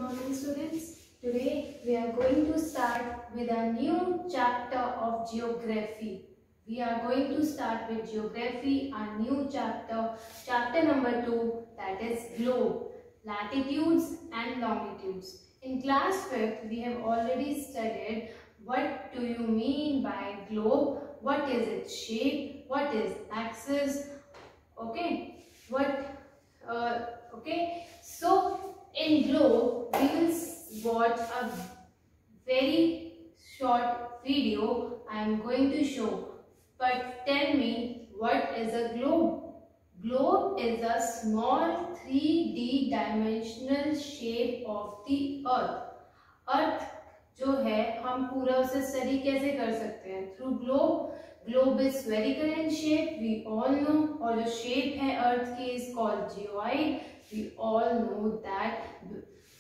morning students. Today we are going to start with a new chapter of geography. We are going to start with geography, a new chapter number 2, that is globe, latitudes and longitudes. In class 5th we have already studied what do you mean by globe, what is its shape, what is axis, okay, so in globe we will watch a very short video I am going to show. But tell me, what is a globe? Globe is a small 3D dimensional shape of the earth. अर्थ जो है हम पूरा उसे study कैसे कर सकते हैं? Through globe. Globe is spherical in shape, we all know. और जो शेप है अर्थ की is called geoid, we all know that.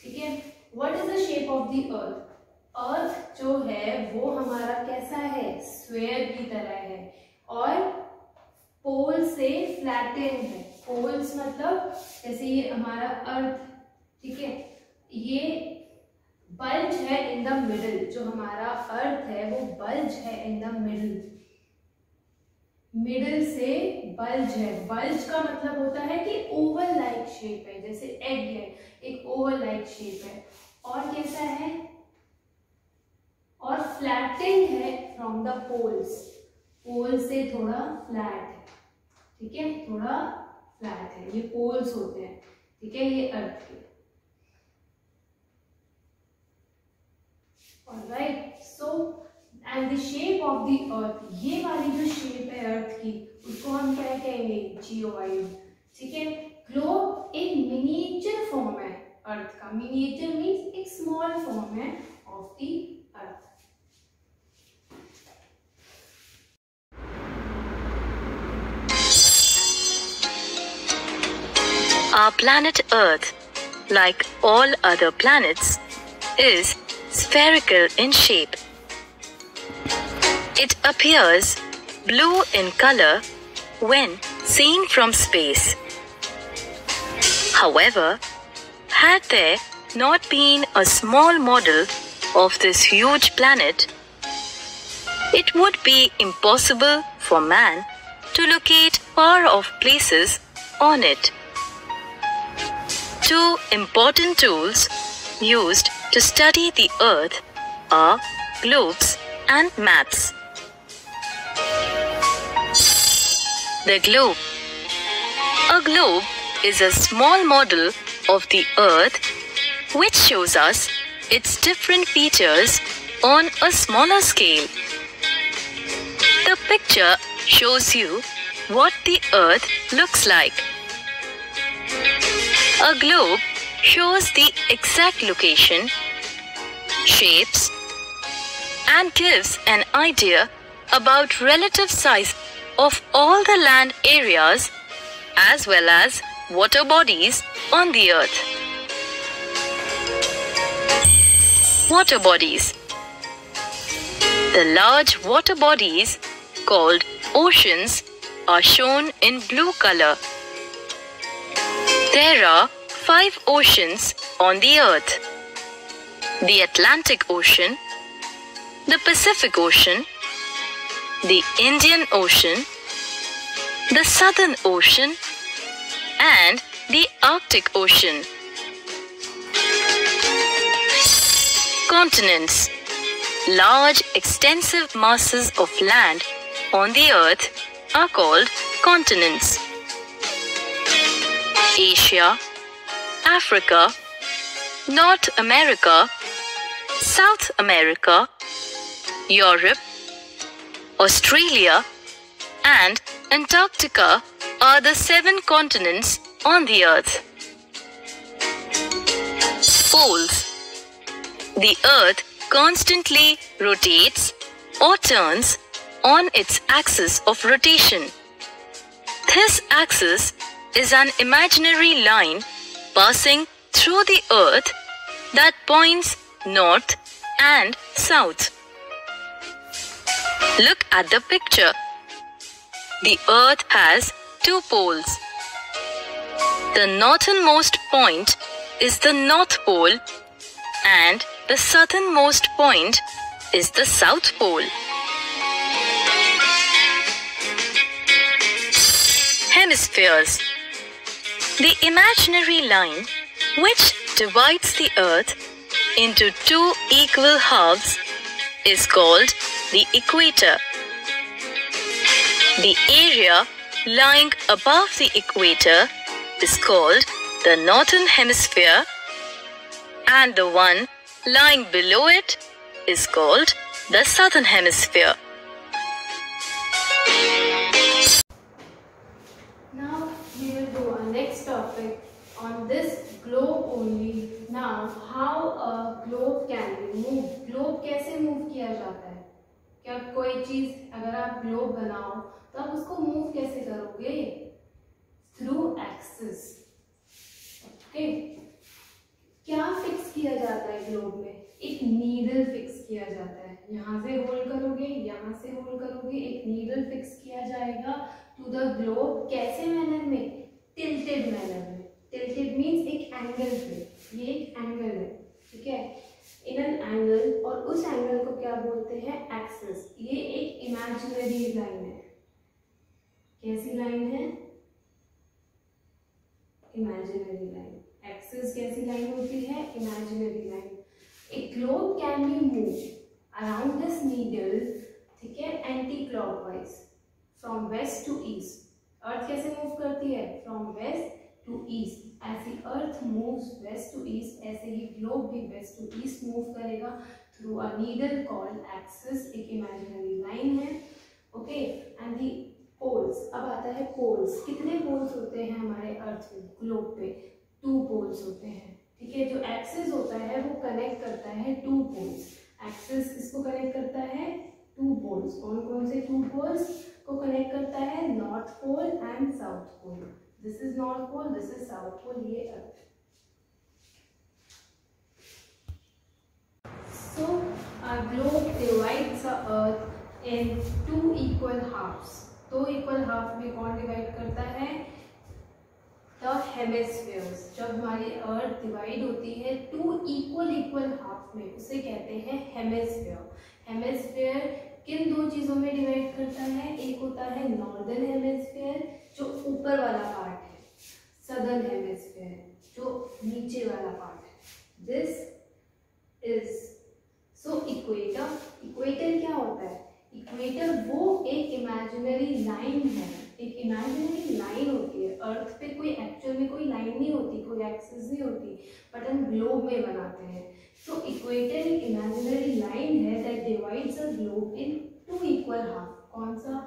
ठीक है. What is the shape of the earth? Earth जो है वो हमारा कैसा है? स्फेयर की तरह है और पोल से फ्लैटेन है. पोल्स मतलब जैसे ये हमारा अर्थ, ठीक है, ये बल्ज है इन द मिडल. जो हमारा अर्थ है वो बल्ज है इन द मिडल. मिडल से बल्ज है. बल्ज का मतलब होता है कि ओवल लाइक शेप है, जैसे एग है, एक ओवल लाइक शेप है. और कैसा है? और फ्लैटेंड है फ्रॉम द पोल्स. पोल से थोड़ा फ्लैट है, ठीक है, थोड़ा फ्लैट है. ये पोल्स होते हैं, ठीक है, ये अर्थ के. Alright, so and the shape of the earth, ये वाली जो शेप है अर्थ की उसको हम क्या कहेंगे? जियोइड. ठीक है. ग्लोब एक मिनिएचर फॉर्म है अर्थ का. मिनिएचर मीन्स एक स्मॉल फॉर्म है of the earth. Our planet Earth, like all other planets, is spherical in shape. It appears blue in color when seen from space. However, had there not been a small model of this huge planet, it would be impossible for man to locate far-off places on it. Two important tools used to study the earth are globes and maps. The globe. A globe is a small model of the earth which shows us its different features on a smaller scale. The picture shows you what the earth looks like. A globe shows the exact location, shapes, and gives an idea about relative size of all the land areas as well as water bodies on the earth. Water bodies. The large water bodies called oceans are shown in blue color. There are 5 oceans on the earth: the Atlantic Ocean, the Pacific Ocean, the Indian Ocean, the Southern Ocean, and the Arctic Ocean. Continents. Large, extensive masses of land on the earth are called continents. Asia, Africa, North America, South America, Europe, Australia, and Antarctica are the 7 continents on the earth. Poles. The earth constantly rotates or turns on its axis of rotation. This axis is an imaginary line passing through the earth that points north and south. Look at the picture. The earth has 2 poles. The northernmost point is the North Pole and the southernmost point is the South Pole. Hemispheres. The imaginary line which divides the Earth into two equal halves is called the equator. The area lying above the equator is called the northern hemisphere, and the one lying below it is called the southern hemisphere. Now we will do our next topic on this globe only. Now how a globe can be moved. Globe कैसे move किया जाता है? क्या कोई चीज अगर आप globe बनाओ तो आप उसको move कैसे करोगे? Through axis. Okay. क्या फिक्स किया जाता है ग्लोब में? एक नीडल फिक्स किया जाता है. यहाँ से होल्ड करोगे, यहाँ से होल्ड करोगे, एक नीडल फिक्स किया जाएगा टू द ग्लोब. कैसे मैनर में? टिल्टेड मैनर में. टिल्टेड मीन्स एक एंगल पे. ये एक एंगल है, ठीक है, इन एन एंगल, और उस एंगल को क्या बोलते हैं? एक्सिस. ये एक इमेजिनरी लाइन है. कैसी लाइन है? Imaginary line. एक्सिस कैसी लाइन होती है? Imaginary line. A globe can be moved around this needle, ठीक है, anti clockwise from west to east. Earth कैसे मूव करती है? From west to east. ऐसी earth moves west to east, ऐसे ही ग्लोब भी वेस्ट टू ईस्ट मूव करेगा through a needle called axis. एक इमेजिनरी लाइन है. ओके. And the poles. अब आता है पोल्स. कितने पोल्स होते हैं हमारे अर्थ में, ग्लोब पे? 2 पोल्स होते हैं, ठीक है. जो एक्सिस होता है वो कनेक्ट करता है 2 पोल्स. एक्सिस किसको कनेक्ट करता है? 2 पोल्स. कौन कौन से 2 पोल्स को कनेक्ट करता है? North pole and south pole. This is north pole, this is south pole. ये earth. So our globe divides the earth in 2 equal halves. 2 equal half में कौन डिवाइड करता है? The hemispheres. जब हमारी अर्थ डिवाइड होती है 2 इक्वल हाफ में, उसे कहते हैं हेमिस्फीयर. हेमिस्फीयर किन 2 चीजों में डिवाइड करता है? एक होता है नॉर्दर्न हेमिस्फीयर जो ऊपर वाला पार्ट है, सदर्न हेमिस्फीयर जो नीचे वाला पार्ट है. This is so equator. Equator क्या होता है? इक्वेटर वो एक इमेजिनरी लाइन है. एक इमेजिनरी लाइन होती है. अर्थ पे कोई एक्चुअल में कोई लाइन नहीं होती, कोई एक्सिस नहीं होती, बट हम ग्लोब में बनाते हैं. सो इक्वेटर एक इमेजिनरी लाइन है that divides a globe in 2 equal half. कौन सा?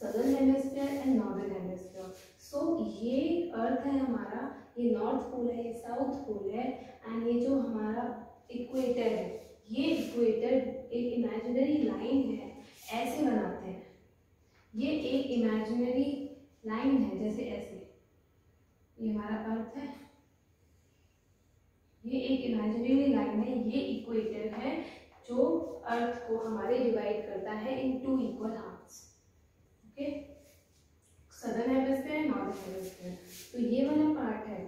Southern hemisphere and northern hemisphere. So ये अर्थ है हमारा, ये नॉर्थ पोल है, ये साउथ पोल है, एंड ये जो हमारा इक्वेटर है, ये इक्वेटर एक इमेजिनरी लाइन है. ऐसे बनाते हैं. ये एक इमेजिनरी लाइन है, जैसे ऐसे. ये हमारा अर्थ है, ये एक इमेजिनरी लाइन है. ये इक्वेटर है जो अर्थ को हमारे डिवाइड करता है in 2 equal halves. Okay. Southern hemisphere, northern hemisphere. तो ये वाला पार्ट है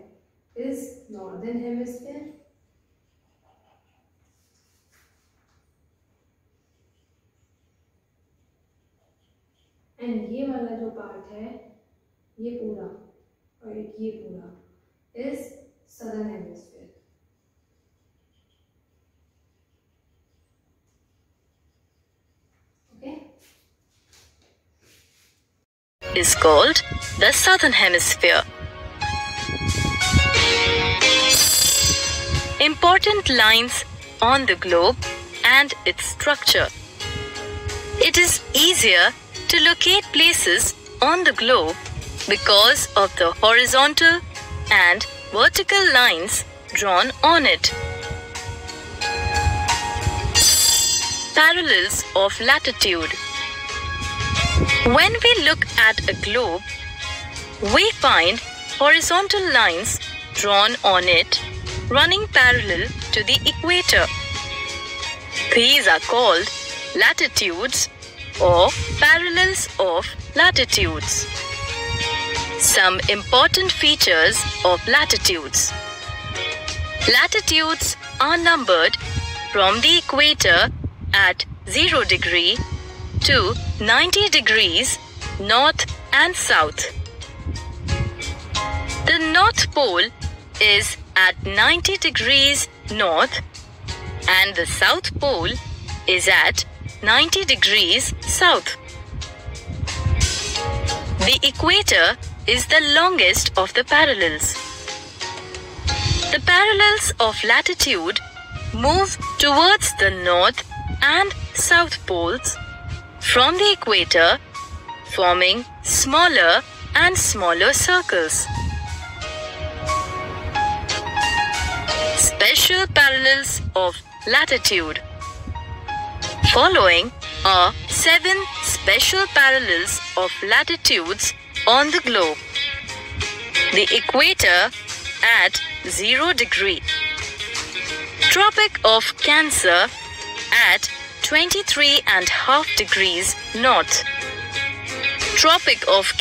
इज नॉर्दर्न हेमिस्फीयर. एंड ये वाला जो पार्ट है, ये पूरा और एक ये पूरा is southern hemisphere. Okay. Is called the southern hemisphere. Important lines on the globe and its structure. It is easier to locate places on the globe because of the horizontal and vertical lines drawn on it. Parallels of latitude. When we look at a globe, we find horizontal lines drawn on it running parallel to the equator. These are called latitudes or parallels of latitudes. Some important features of latitudes. Latitudes are numbered from the equator at 0 degree to 90 degrees north and south. The North Pole is at 90 degrees north and the South Pole is at 90 degrees south. The equator is the longest of the parallels. The parallels of latitude move towards the north and south poles from the equator, forming smaller and smaller circles. Special parallels of latitude. Following are 7 special parallels of latitudes on the globe. The equator at 0 degree. Tropic of Cancer at 23.5 degrees north. Tropic of